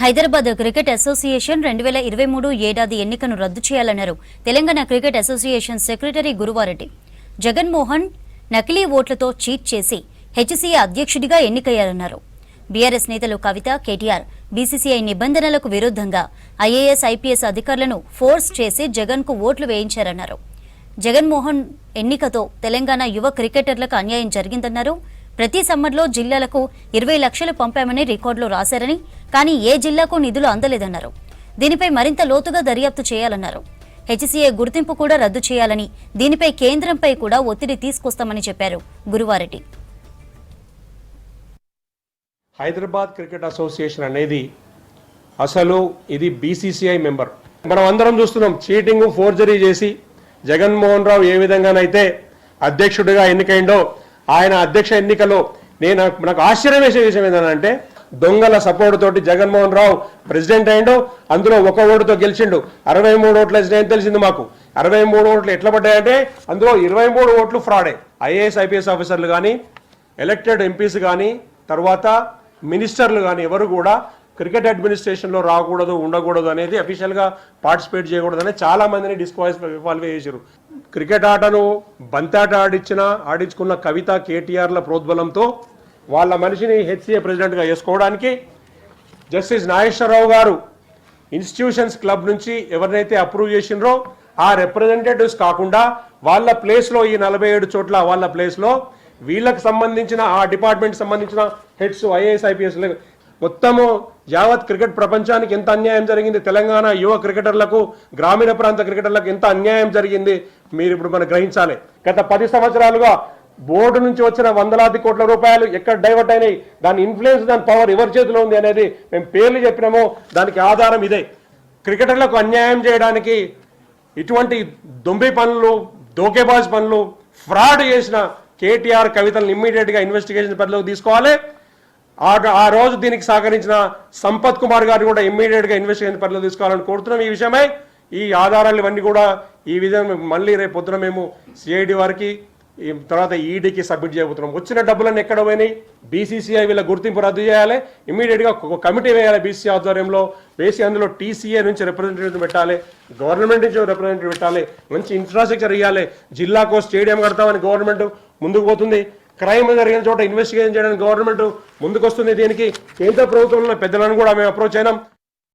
Hyderabad cricket association 2023 ఏడాది ఎన్నికను రద్దు చేయాలన్నారు Telangana cricket association secretary Guruva Reddy. Jaganmohan నకిలీ ఓట్లతో చీట్ చేసి హెచ్సీఏ అధ్యక్షుడిగా ఎన్నికయ్యారన్నారు. బీఆర్ఎస్ నేతలు కవిత, కేటీఆర్ బీసీసీఐ నిబంధనలకు విరుద్ధంగా ఐఏఎస్, ఐపీఎస్ అధికారులను ఫోర్స్ చేసి జగన్కు ఓట్లు వేయించారన్నారు. జగన్మోహన్ ఎన్నికతో తెలంగాణ యువ క్రికెటర్లకు అన్యాయం జరిగిందన్నారు. ప్రతి సమ్మర్లో జిల్లాలకు 20 లక్షలు పంపామని రికార్డులో రాశారని, కానీ ఏ జిల్లాకు నిధులు అందలేదన్నారు. దీనిపై మరింత లోతుగా దర్యాప్తు చేయాలన్నారు. హెచ్సీఏ గుర్తింపు కూడా రద్దు చేయాలని, దీనిపై కేంద్రంపై కూడా ఒత్తిడి తీసుకొస్తామని చెప్పారు గురువారెడ్డి. హైదరాబాద్ క్రికెట్ అసోసియేషన్ అనేది అసలు ఇది బీసీసీఐ మెంబర్. మనం అందరం చూస్తున్నాం, చీటింగ్, ఫోర్జరీ చేసి జగన్మోహన్ రావు ఏ విధంగానైతే అధ్యక్షుడిగా ఎన్నికైండో, ఆయన అధ్యక్ష ఎన్నికలో నాకు ఆశ్చర్యం వేసే విషయం ఏంటంటే, దొంగల సపోర్ట్ తోటి జగన్మోహన్ రావు ప్రెసిడెంట్ అయిండు. అందులో ఒక ఓటుతో గెలిచిండు. 63 ఓట్లు వచ్చినాయని తెలిసింది మాకు. 63 ఓట్లు ఎట్లా పడ్డాయంటే అందులో 23 ఓట్లు ఫ్రాడే. ఐఏఎస్, ఐపీఎస్ ఆఫీసర్లు కానీ, ఎలక్టెడ్ ఎంపీస్ కానీ, తర్వాత మినిస్టర్లు కానీ ఎవరు కూడా క్రికెట్ అడ్మినిస్ట్రేషన్లో రాకూడదు, ఉండకూడదు అనేది, అఫీషియల్గా పార్టిసిపేట్ చేయకూడదు అనేది చాలా మందిని డిస్క్వాలిఫై చేశారు. క్రికెట్ ఆటను బంతాట ఆడించుకున్న కవిత, కేటీఆర్ల ప్రోద్బలంతో వాళ్ళ మనిషిని హెచ్సీఏ ప్రెసిడెంట్గా చేసుకోవడానికి జస్టిస్ నాగేశ్వరరావు గారు ఇన్స్టిట్యూషన్స్ క్లబ్ నుంచి ఎవరినైతే అప్రూవ్ చేసినరో ఆ రిప్రజెంటేటివ్స్ కాకుండా వాళ్ళ ప్లేస్లో, ఈ 47 చోట్ల వాళ్ళ ప్లేస్లో వీళ్ళకి సంబంధించిన ఆ డిపార్ట్మెంట్ సంబంధించిన హెడ్స్, ఐఏఎస్, ఐపీఎస్ మొత్తము యావత్ క్రికెట్ ప్రపంచానికి ఎంత అన్యాయం జరిగింది, తెలంగాణ యువ క్రికెటర్లకు, గ్రామీణ ప్రాంత క్రికెటర్లకు ఎంత అన్యాయం జరిగింది మీరు ఇప్పుడు మనం గ్రహించాలి. గత 10 సంవత్సరాలుగా బోర్డు నుంచి వచ్చిన వందలాది కోట్ల రూపాయలు ఎక్కడ డైవర్ట్ అయినాయి, దాని ఇన్ఫ్లుయెన్స్, దాని పవర్ ఎవరి చేతిలో ఉంది అనేది మేము పేర్లు చెప్పినామో దానికి ఆధారం ఇదే. క్రికెటర్లకు అన్యాయం చేయడానికి ఇటువంటి దొంబి పనులు, దోకేబాజ్ పనులు, ఫ్రాడ్ చేసిన కేటీఆర్, కవితలను ఇమ్మీడియట్గా ఇన్వెస్టిగేషన్ పరిధిలోకి తీసుకోవాలి. ఆ రోజు దీనికి సహకరించిన సంపత్ కుమార్ గారిని కూడా ఇమ్మీడియట్గా ఇన్వెస్టిగేషన్ పరిధిలో తీసుకోవాలని కోరుతున్నాం. ఈ విషయమై ఈ ఆధారాలు ఇవన్నీ కూడా ఈ విధంగా మళ్ళీ రేపు పొద్దున మేము సిఐడి వారికి, తర్వాత ఈడీకి సబ్మిట్ చేయబోతున్నాం. వచ్చిన డబ్బులన్నీ ఎక్కడ పోయినాయి, బీసీసీఐ వీళ్ళ గుర్తింపు రద్దు చేయాలి, ఇమ్మీడియట్గా ఒక కమిటీ వేయాలి బీసీ ఆధ్వర్యంలో వేసి, అందులో టీసీఏ నుంచి రిప్రజెంటేటివ్ పెట్టాలి, గవర్నమెంట్ నుంచి రిప్రజెంటేటివ్ పెట్టాలి, మంచి ఇన్ఫ్రాస్ట్రక్చర్ ఇవ్వాలి. జిల్లాకో స్టేడియం కడతామని గవర్నమెంట్ ముందుకు పోతుంది. క్రైమ్ జరిగిన చోట ఇన్వెస్టిగేషన్ చేయడానికి గవర్నమెంట్ ముందుకు వస్తుంది. దీనికి కేంద్ర ప్రభుత్వంలో పెద్దలను కూడా మేము అప్రోచ్ అయినాం.